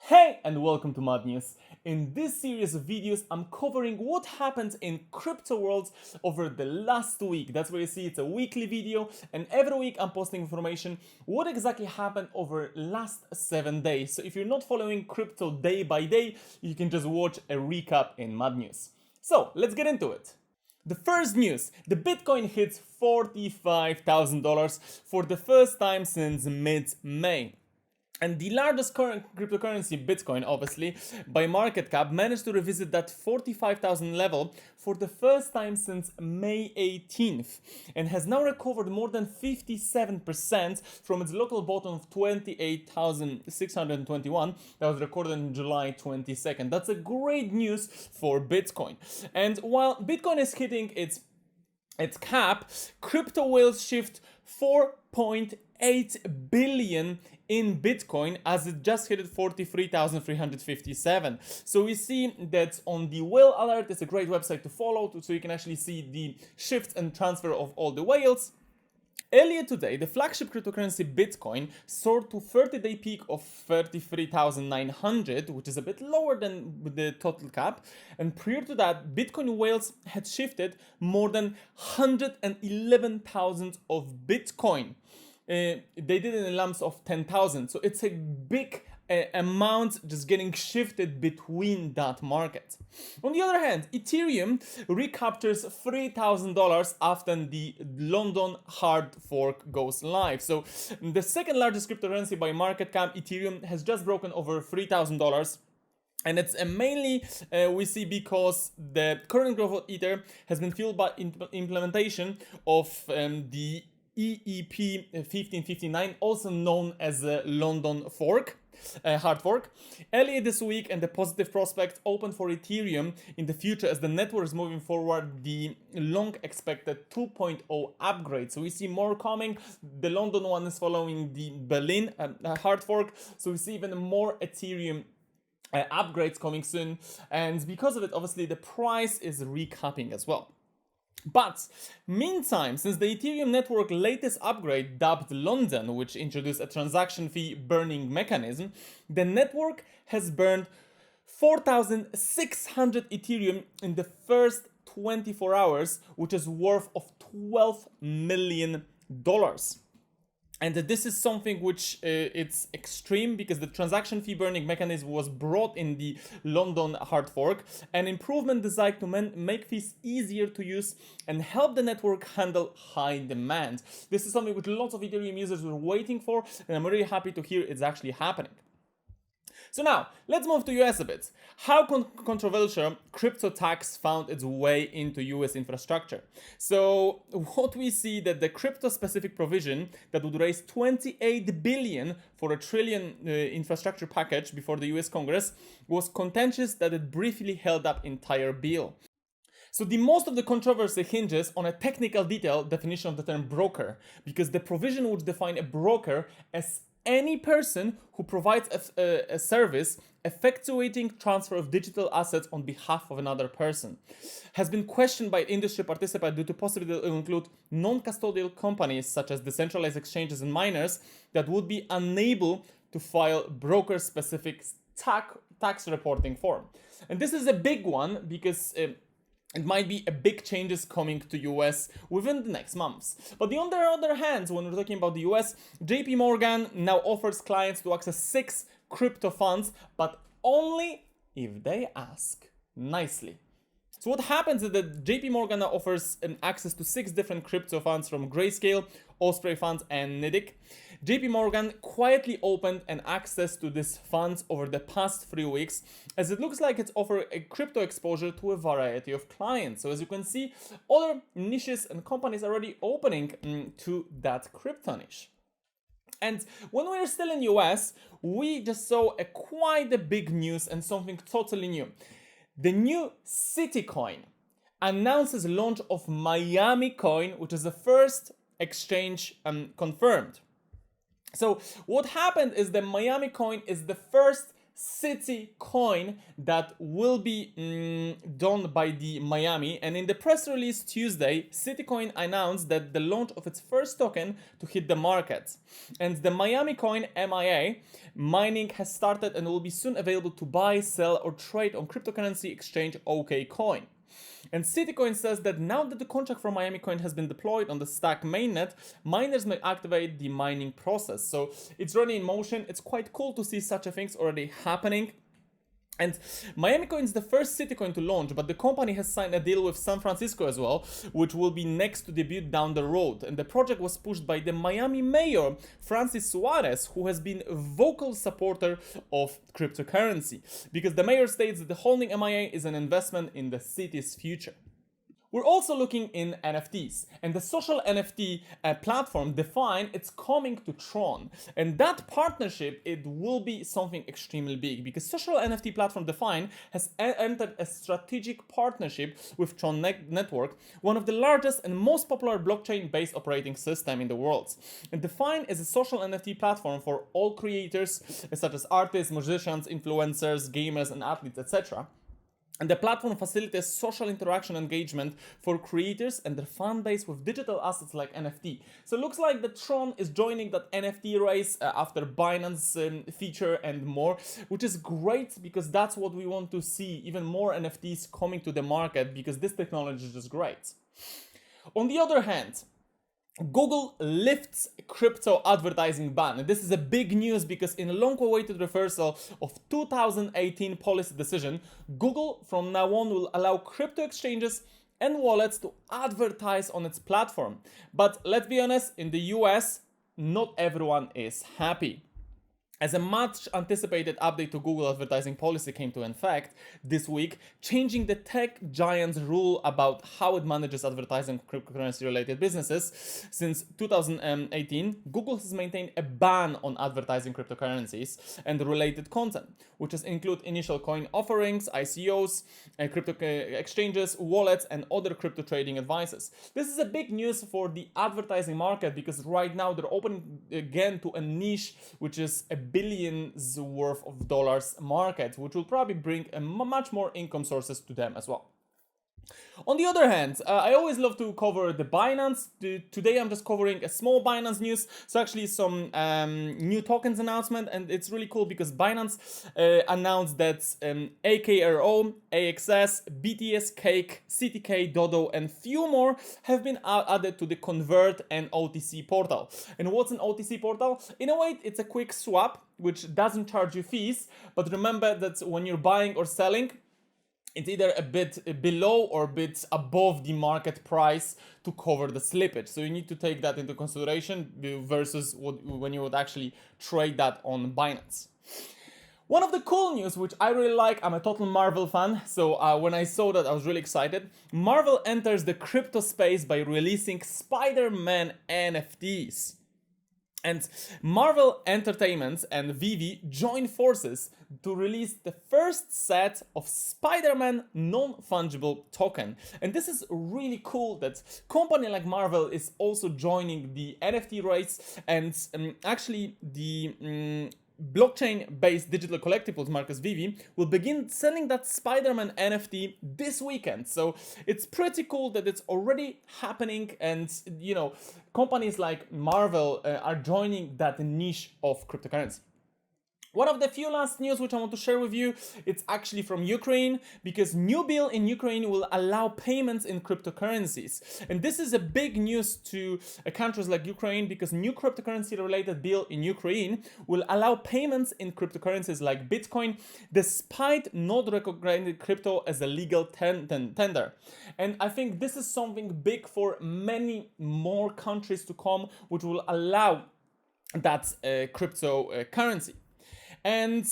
Hey and welcome to Mad News. In this series of videos, I'm covering what happened in crypto world over the last week. That's where you see it's a weekly video, and every week I'm posting information what exactly happened over last 7 days. So if you're not following crypto day by day, you can just watch a recap in Mad News. So let's get into it. The first news, the Bitcoin hits $45,000 for the first time since mid-May. And the largest current cryptocurrency, Bitcoin, obviously, by market cap, managed to revisit that 45,000 level for the first time since May 18th and has now recovered more than 57% from its local bottom of 28,621 that was recorded on July 22nd. That's a great news for Bitcoin. And while Bitcoin is hitting its cap, crypto whales shift 4.8 billion in Bitcoin as it just hit 43,357. So we see that on the whale alert, it's a great website to follow so you can actually see the shift and transfer of all the whales. Earlier today, the flagship cryptocurrency Bitcoin soared to 30-day peak of 33,900, which is a bit lower than the total cap. And prior to that, Bitcoin whales had shifted more than 111,000 of Bitcoin. They did it in lumps of 10,000. So it's a big amount just getting shifted between that market. On the other hand, Ethereum recaptures $3,000 after the London hard fork goes live. So the second largest cryptocurrency by market cap, Ethereum, has just broken over $3,000. And it's mainly we see because the current growth of Ether has been fueled by implementation of the EEP 1559, also known as a London fork. Hard fork earlier this week, and the positive prospect open for Ethereum in the future as the network is moving forward the long expected 2.0 upgrade. So we see more coming. The London one is following the Berlin hard fork, so we see even more Ethereum upgrades coming soon, and because of it, obviously the price is recapping as well. But meantime, since the Ethereum network latest upgrade dubbed London, which introduced a transaction fee burning mechanism, the network has burned 4,600 Ethereum in the first 24 hours, which is worth of $12 million. And this is something which it's extreme because the transaction fee burning mechanism was brought in the London hard fork, an improvement designed to make fees easier to use and help the network handle high demand. This is something which lots of Ethereum users were waiting for, and I'm really happy to hear it's actually happening. So now, let's move to US a bit. How controversial crypto tax found its way into US infrastructure. So what we see that the crypto specific provision that would raise 28 billion for a trillion infrastructure package before the US Congress was contentious that it briefly held up entire bill. So the most of the controversy hinges on a technical detail definition of the term broker, because the provision would define a broker as any person who provides a service effectuating transfer of digital assets on behalf of another person. Has been questioned by industry participants due to possibility to include non-custodial companies such as decentralized exchanges and miners that would be unable to file broker-specific tax reporting form. And this is a big one because it might be a big changes coming to US within the next months. But on the other hand, when we're talking about the US, JP Morgan now offers clients to access 6 crypto funds, but only if they ask nicely. So what happens is that JP Morgan now offers access to 6 different crypto funds from Grayscale, Osprey Funds, and NIDIC. JP Morgan quietly opened an access to these funds over the past 3 weeks, as it looks like it's offered a crypto exposure to a variety of clients. So as you can see, other niches and companies are already opening to that crypto niche. And when we were still in US, we just saw quite a big news and something totally new. The new City Coin announces the launch of Miami Coin, which is the first exchange confirmed. So what happened is the Miami Coin is the first city coin that will be done by the Miami. And in the press release Tuesday, Citycoin announced that the launch of its first token to hit the market. And the Miami coin MIA mining has started and will be soon available to buy, sell, or trade on cryptocurrency exchange OKCoin. And Citycoin says that now that the contract for Miami Coin has been deployed on the Stack mainnet, miners may activate the mining process. So it's already in motion. It's quite cool to see such a things already happening. And Miami Coin is the first city coin to launch, but the company has signed a deal with San Francisco as well, which will be next to debut down the road. And the project was pushed by the Miami mayor, Francis Suarez, who has been a vocal supporter of cryptocurrency, because the mayor states that the holding MIA is an investment in the city's future. We're also looking in NFTs, and the social NFT platform Define, it's coming to Tron, and that partnership, it will be something extremely big, because social NFT platform Define has entered a strategic partnership with Tron Network, one of the largest and most popular blockchain-based operating system in the world. And Define is a social NFT platform for all creators, such as artists, musicians, influencers, gamers, and athletes, etc. And the platform facilitates social interaction engagement for creators and their fan base with digital assets like NFT. So it looks like the Tron is joining that NFT race after Binance feature and more, which is great because that's what we want to see, even more NFTs coming to the market because this technology is just great. On the other hand, Google lifts crypto advertising ban. And this is a big news because in a long-awaited reversal of 2018 policy decision, Google from now on will allow crypto exchanges and wallets to advertise on its platform. But let's be honest, in the US, not everyone is happy. As a much anticipated update to Google advertising policy came to effect this week, changing the tech giant's rule about how it manages advertising cryptocurrency related businesses. Since 2018, Google has maintained a ban on advertising cryptocurrencies and related content, which has include initial coin offerings, ICOs, crypto exchanges, wallets, and other crypto trading advices. This is a big news for the advertising market because right now they're opening again to a niche which is a billions worth of dollars market, which will probably bring a much more income sources to them as well. On the other hand, I always love to cover the Binance. Today I'm just covering a small Binance news. So actually some new tokens announcement, and it's really cool because Binance announced that AKRO, AXS, BTS Cake, CTK, Dodo, and few more have been added to the Convert and OTC portal. And what's an OTC portal? In a way, it's a quick swap which doesn't charge you fees, but remember that when you're buying or selling, it's either a bit below or a bit above the market price to cover the slippage. So you need to take that into consideration versus when you would actually trade that on Binance. One of the cool news, which I really like, I'm a total Marvel fan, so when I saw that I was really excited. Marvel enters the crypto space by releasing Spiderman NFTs. And Marvel Entertainment and Vivi join forces to release the first set of Spiderman non-fungible token. And this is really cool that company like Marvel is also joining the NFT race, and actually the blockchain-based digital collectibles Marcus Vivi will begin selling that Spider-Man NFT this weekend. So it's pretty cool that it's already happening, and you know, companies like Marvel are joining that niche of cryptocurrency. One of the few last news which I want to share with you, it's actually from Ukraine, because new bill in Ukraine will allow payments in cryptocurrencies. And this is a big news to countries like Ukraine, because new cryptocurrency related bill in Ukraine will allow payments in cryptocurrencies like Bitcoin, despite not recognizing crypto as a legal tender. And I think this is something big for many more countries to come, which will allow that cryptocurrency. And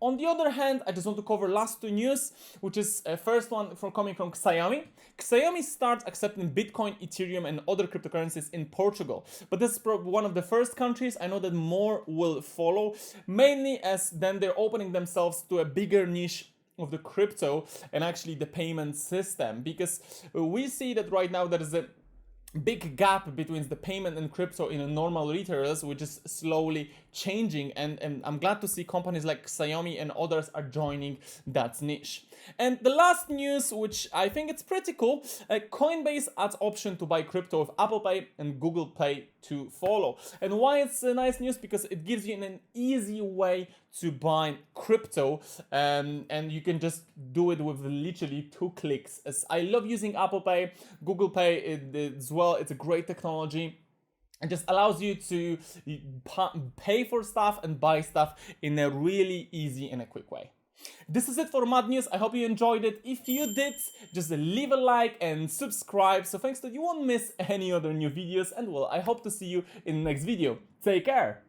on the other hand, I just want to cover last two news, which is first one coming from Xiaomi. Xiaomi starts accepting Bitcoin, Ethereum, and other cryptocurrencies in Portugal. But this is one of the first countries. I know that more will follow, mainly as then they're opening themselves to a bigger niche of the crypto and actually the payment system, because we see that right now there is a big gap between the payment and crypto in a normal retailers, which is slowly changing, and I'm glad to see companies like Xiaomi and others are joining that niche. And the last news, which I think it's pretty cool, Coinbase adds option to buy crypto with Apple Pay and Google Pay to follow. And why it's nice news? Because it gives you an easy way to buy crypto, and you can just do it with literally 2 clicks. As I love using Apple Pay, Google Pay as well. It's a great technology. It just allows you to pay for stuff and buy stuff in a really easy and a quick way. This is it for Mad News. I hope you enjoyed it. If you did, just leave a like and subscribe, so thanks that you won't miss any other new videos. And well, I hope to see you in the next video. Take care!